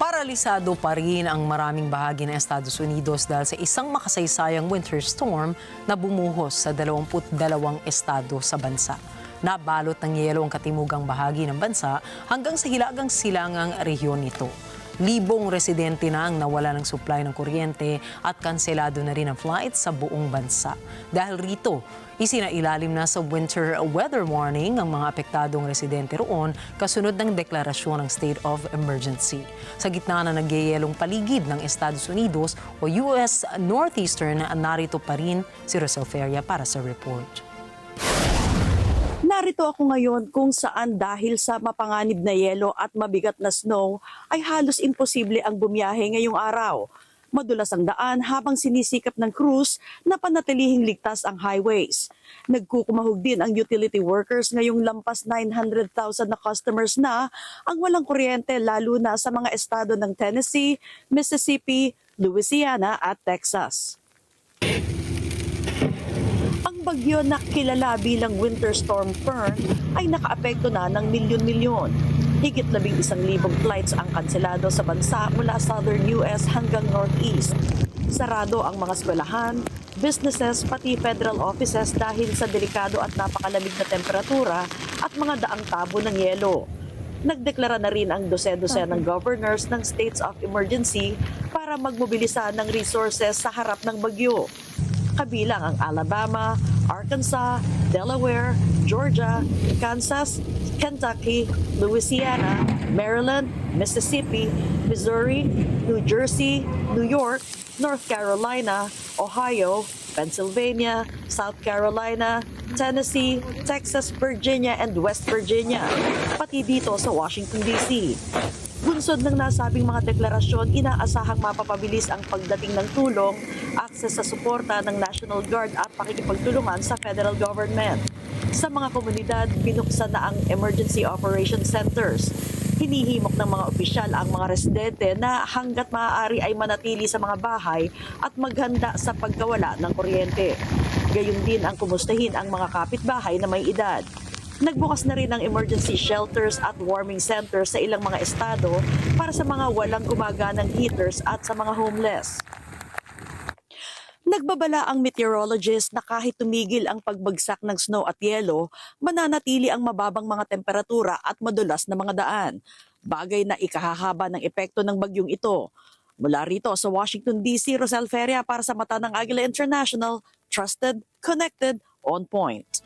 Paralisado pa rin ang maraming bahagi ng Estados Unidos dahil sa isang makasaysayang winter storm na bumuhos sa 22 estado sa bansa. Nabalot ng yelo ang katimugang bahagi ng bansa hanggang sa hilagang silangang rehiyon nito. Libong residente na ang nawala ng supply ng kuryente at kanselado na rin ang flights sa buong bansa. Dahil rito, isinailalim na sa winter weather warning ang mga apektadong residente roon kasunod ng deklarasyon ng state of emergency. Sa gitna na nagyayelong paligid ng Estados Unidos o US Northeastern, narito pa rin si Rosel Feria para sa report. Narito ako ngayon kung saan dahil sa mapanganib na yelo at mabigat na snow ay halos imposible ang bumiyahe ngayong araw. Madulas ang daan habang sinisikap ng crews na panatilihing ligtas ang highways. Nagkukumahog din ang utility workers ngayong lampas 900,000 na customers na ang walang kuryente lalo na sa mga estado ng Tennessee, Mississippi, Louisiana at Texas. Bagyo na kilala bilang Winter Storm Fern ay nakaapekto na ng milyon-milyon. Higit 11,000 flights ang kanselado sa bansa mula Southern US hanggang Northeast. Sarado ang mga eskwelahan, businesses pati federal offices dahil sa delikado at napakalamig na temperatura at mga daang tabo ng yelo. Nagdeklara na rin ang dose-dose ng governors ng states of emergency para magmobilisa ng resources sa harap ng bagyo. Kabilang ang Alabama, Arkansas, Delaware, Georgia, Kansas, Kentucky, Louisiana, Maryland, Mississippi, Missouri, New Jersey, New York, North Carolina, Ohio, Pennsylvania, South Carolina, Tennessee, Texas, Virginia, and West Virginia, pati dito sa Washington, D.C. Bunsod ng nasabing mga deklarasyon, inaasahang mapapabilis ang pagdating ng tulong, akses sa suporta ng National Guard at pakikipagtulungan sa federal government. Sa mga komunidad, binuksan na ang emergency operation centers. Hinihimok ng mga opisyal ang mga residente na hanggat maaari ay manatili sa mga bahay at maghanda sa pagkawala ng kuryente. Gayun din ang kumustahin ang mga kapitbahay na may edad. Nagbukas na rin ang emergency shelters at warming centers sa ilang mga estado para sa mga walang gumaganang heaters at sa mga homeless. Nagbabala ang meteorologist na kahit tumigil ang pagbagsak ng snow at yelo, mananatili ang mababang mga temperatura at madulas na mga daan. Bagay na ikahahaba ng epekto ng bagyong ito. Mula rito sa Washington, D.C., Rosel Feria para sa Mata ng Agila International, trusted, connected, on point.